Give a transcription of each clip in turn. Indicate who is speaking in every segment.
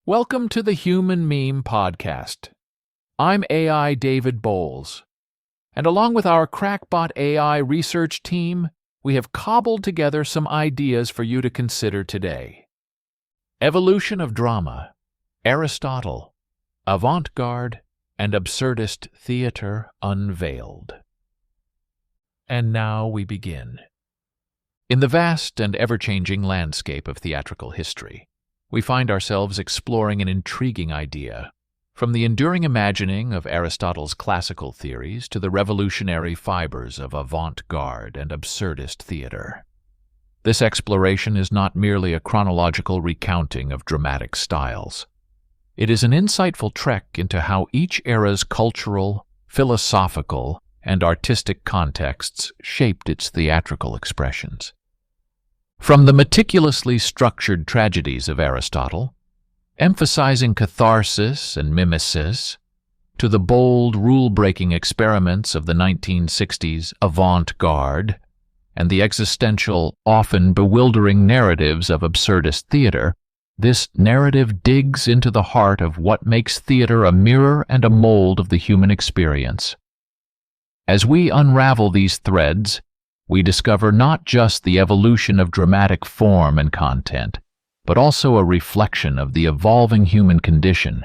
Speaker 1: Welcome to the Human Meme Podcast. I'm AI David Boles, and along with our crackpot AI research team, we have cobbled together some ideas for you to consider today. Evolution of drama, Aristotle, Avant-Garde, and Absurdist theater unveiled. And now we begin. In the vast and ever-changing landscape of theatrical history, we find ourselves exploring an intriguing idea, from the enduring imagining of Aristotle's classical theories to the revolutionary fibers of avant-garde and absurdist theater. This exploration is not merely a chronological recounting of dramatic styles. It is an insightful trek into how each era's cultural, philosophical, and artistic contexts shaped its theatrical expressions. From the meticulously structured tragedies of Aristotle, emphasizing catharsis and mimesis, to the bold, rule-breaking experiments of the 1960s avant-garde and the existential, often bewildering narratives of absurdist theater, this narrative digs into the heart of what makes theater a mirror and a mold of the human experience. As we unravel these threads, we discover not just the evolution of dramatic form and content, but also a reflection of the evolving human condition,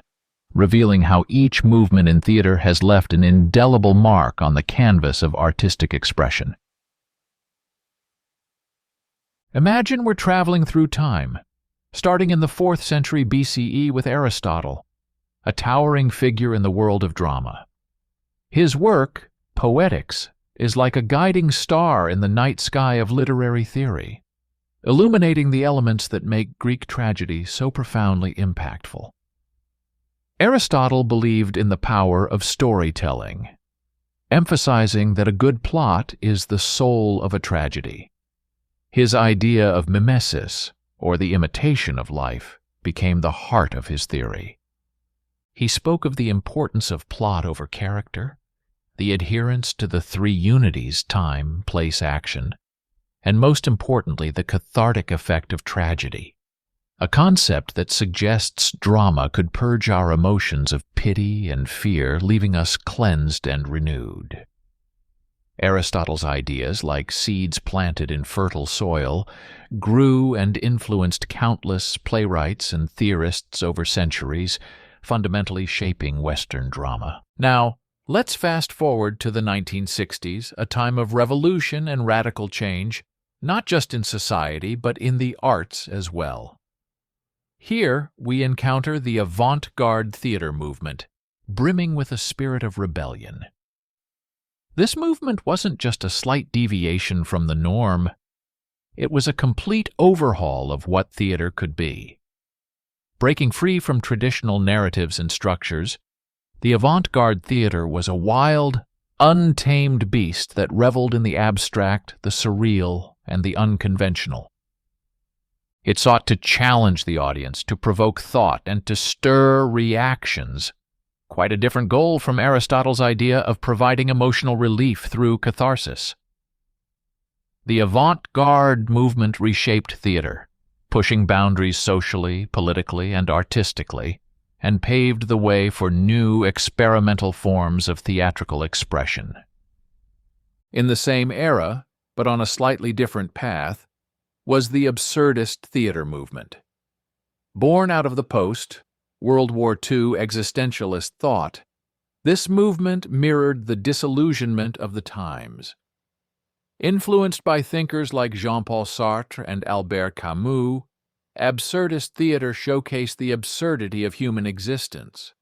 Speaker 1: revealing how each movement in theater has left an indelible mark on the canvas of artistic expression. Imagine we're traveling through time, starting in the 4th century BCE with Aristotle, a towering figure in the world of drama. His work, Poetics, is like a guiding star in the night sky of literary theory, illuminating the elements that make Greek tragedy so profoundly impactful. Aristotle believed in the power of storytelling, emphasizing that a good plot is the soul of a tragedy. His idea of mimesis, or the imitation of life, became the heart of his theory. He spoke of the importance of plot over character, the adherence to the three unities, time, place, action, and most importantly, the cathartic effect of tragedy, a concept that suggests drama could purge our emotions of pity and fear, leaving us cleansed and renewed. Aristotle's ideas, like seeds planted in fertile soil, grew and influenced countless playwrights and theorists over centuries, fundamentally shaping Western drama. Now, let's fast forward to the 1960s, a time of revolution and radical change, not just in society, but in the arts as well. Here, we encounter the avant-garde theater movement, brimming with a spirit of rebellion. This movement wasn't just a slight deviation from the norm. It was a complete overhaul of what theater could be. Breaking free from traditional narratives and structures, the avant-garde theater was a wild, untamed beast that reveled in the abstract, the surreal, and the unconventional. It sought to challenge the audience, to provoke thought, and to stir reactions. Quite a different goal from Aristotle's idea of providing emotional relief through catharsis. The avant-garde movement reshaped theater, pushing boundaries socially, politically, and artistically, and paved the way for new experimental forms of theatrical expression. In the same era, but on a slightly different path, was the Absurdist theater movement. Born out of the post-World War II existentialist thought, this movement mirrored the disillusionment of the times. Influenced by thinkers like Jean-Paul Sartre and Albert Camus, Absurdist theater showcased the absurdity of human existence.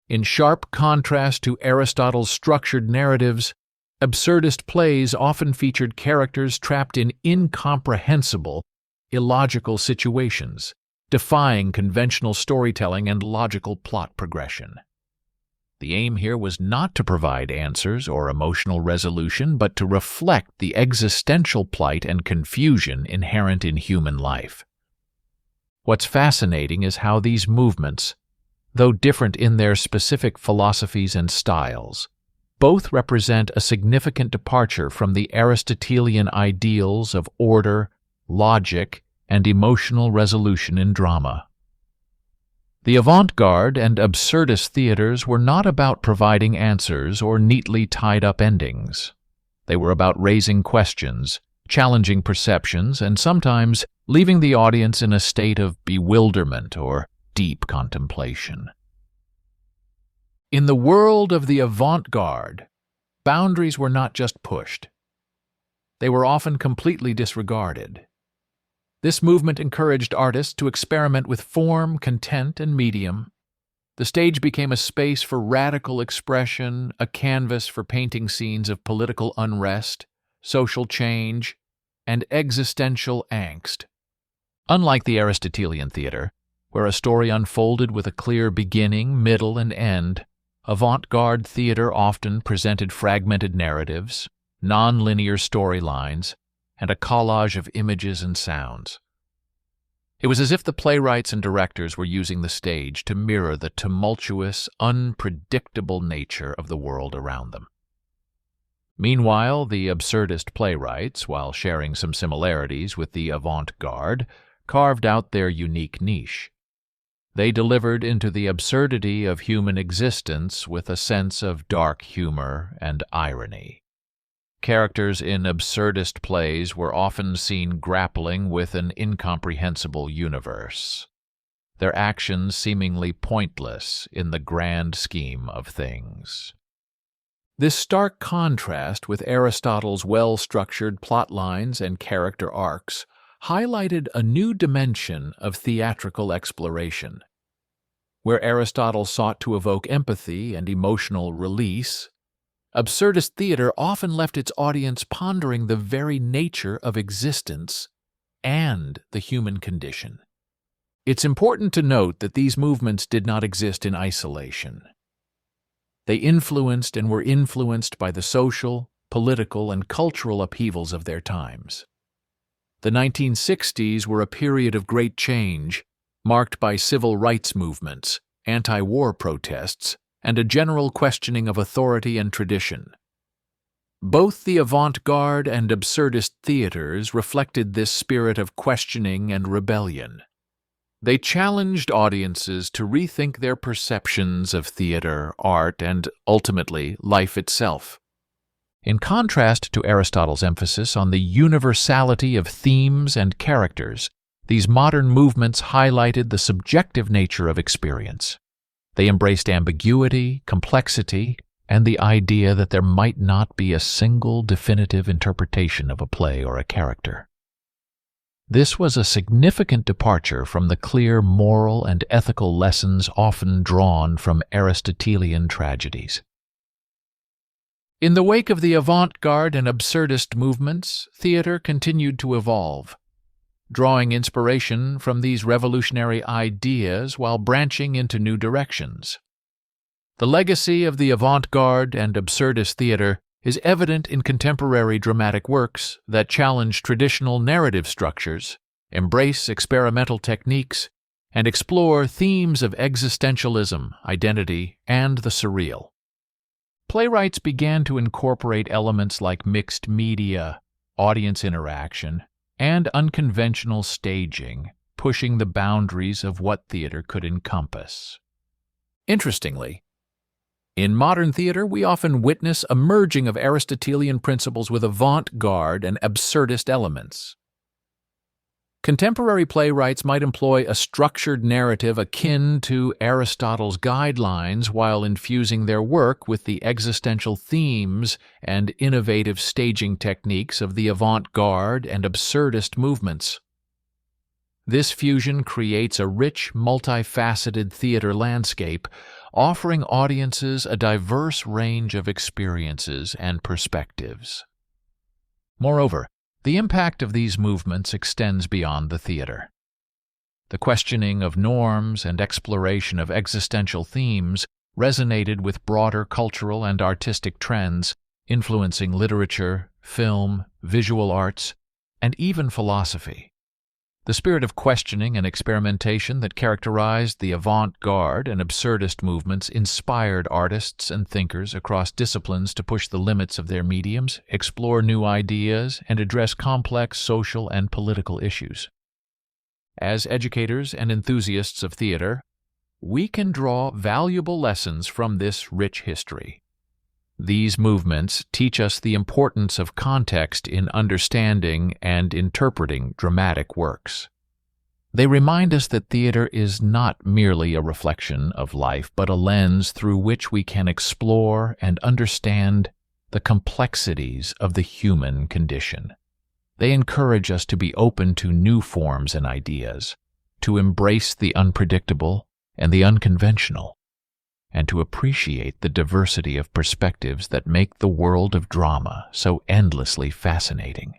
Speaker 1: In sharp contrast to Aristotle's structured narratives, absurdist plays often featured characters trapped in incomprehensible, illogical situations, defying conventional storytelling and logical plot progression. The aim here was not to provide answers or emotional resolution, but to reflect the existential plight and confusion inherent in human life. What's fascinating is how these movements, though different in their specific philosophies and styles, both represent a significant departure from the Aristotelian ideals of order, logic, and emotional resolution in drama. The avant-garde and absurdist theaters were not about providing answers or neatly tied-up endings. They were about raising questions, challenging perceptions, and sometimes leaving the audience in a state of bewilderment or deep contemplation. In the world of the avant-garde, boundaries were not just pushed. They were often completely disregarded. This movement encouraged artists to experiment with form, content, and medium. The stage became a space for radical expression, a canvas for painting scenes of political unrest, social change, and existential angst. Unlike the Aristotelian theater, where a story unfolded with a clear beginning, middle, and end, avant-garde theater often presented fragmented narratives, non-linear storylines, and a collage of images and sounds. It was as if the playwrights and directors were using the stage to mirror the tumultuous, unpredictable nature of the world around them. Meanwhile, the absurdist playwrights, while sharing some similarities with the avant-garde, carved out their unique niche. They delivered into the absurdity of human existence with a sense of dark humor and irony. Characters in absurdist plays were often seen grappling with an incomprehensible universe, their actions seemingly pointless in the grand scheme of things. This stark contrast with Aristotle's well-structured plot lines and character arcs highlighted a new dimension of theatrical exploration. Where Aristotle sought to evoke empathy and emotional release, absurdist theater often left its audience pondering the very nature of existence and the human condition. It's important to note that these movements did not exist in isolation. They influenced and were influenced by the social, political, and cultural upheavals of their times. The 1960s were a period of great change, marked by civil rights movements, anti-war protests, and a general questioning of authority and tradition. Both the avant-garde and absurdist theaters reflected this spirit of questioning and rebellion. They challenged audiences to rethink their perceptions of theater, art, and, ultimately, life itself. In contrast to Aristotle's emphasis on the universality of themes and characters, these modern movements highlighted the subjective nature of experience. They embraced ambiguity, complexity, and the idea that there might not be a single definitive interpretation of a play or a character. This was a significant departure from the clear moral and ethical lessons often drawn from Aristotelian tragedies. In the wake of the avant-garde and absurdist movements, theater continued to evolve, drawing inspiration from these revolutionary ideas while branching into new directions. The legacy of the avant-garde and absurdist theater is evident in contemporary dramatic works that challenge traditional narrative structures, embrace experimental techniques, and explore themes of existentialism, identity, and the surreal. Playwrights began to incorporate elements like mixed media, audience interaction, and unconventional staging, pushing the boundaries of what theater could encompass. Interestingly, in modern theater, we often witness a merging of Aristotelian principles with avant-garde and absurdist elements. Contemporary playwrights might employ a structured narrative akin to Aristotle's guidelines while infusing their work with the existential themes and innovative staging techniques of the avant-garde and absurdist movements. This fusion creates a rich, multifaceted theater landscape, offering audiences a diverse range of experiences and perspectives. Moreover, the impact of these movements extends beyond the theater. The questioning of norms and exploration of existential themes resonated with broader cultural and artistic trends, influencing literature, film, visual arts, and even philosophy. The spirit of questioning and experimentation that characterized the avant-garde and absurdist movements inspired artists and thinkers across disciplines to push the limits of their mediums, explore new ideas, and address complex social and political issues. As educators and enthusiasts of theater, we can draw valuable lessons from this rich history. These movements teach us the importance of context in understanding and interpreting dramatic works. They remind us that theater is not merely a reflection of life, but a lens through which we can explore and understand the complexities of the human condition. They encourage us to be open to new forms and ideas, to embrace the unpredictable and the unconventional, and to appreciate the diversity of perspectives that make the world of drama so endlessly fascinating.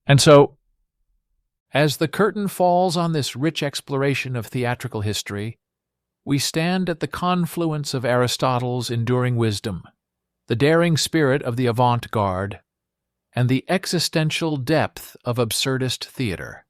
Speaker 1: And so, as the curtain falls on this rich exploration of theatrical history, we stand at the confluence of Aristotle's enduring wisdom, the daring spirit of the Avant-Garde, and the existential depth of Absurdist theater.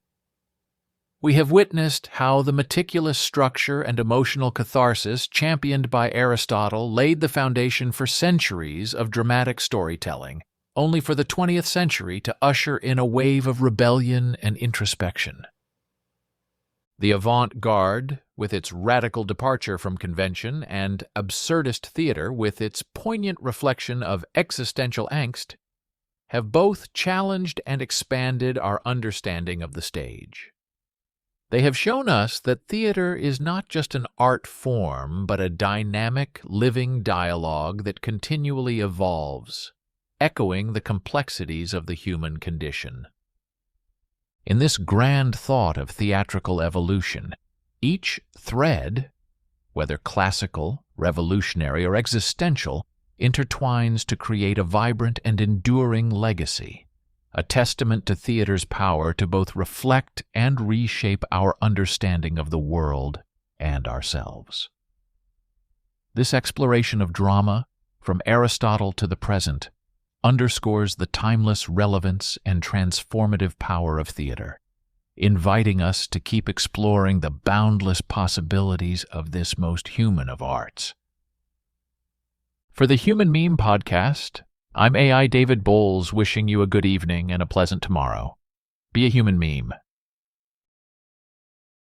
Speaker 1: We have witnessed how the meticulous structure and emotional catharsis championed by Aristotle laid the foundation for centuries of dramatic storytelling, only for the 20th century to usher in a wave of rebellion and introspection. The Avant-Garde, with its radical departure from convention, and Absurdist theater, with its poignant reflection of existential angst, have both challenged and expanded our understanding of the stage. They have shown us that theater is not just an art form, but a dynamic, living dialogue that continually evolves, echoing the complexities of the human condition. In this grand thought of theatrical evolution, each thread, whether classical, revolutionary, or existential, intertwines to create a vibrant and enduring legacy, a testament to theater's power to both reflect and reshape our understanding of the world and ourselves. This exploration of drama, from Aristotle to the present, underscores the timeless relevance and transformative power of theater, inviting us to keep exploring the boundless possibilities of this most human of arts. For the Human Meme Podcast, I'm AI David Boles, wishing you a good evening and a pleasant tomorrow. Be a human meme.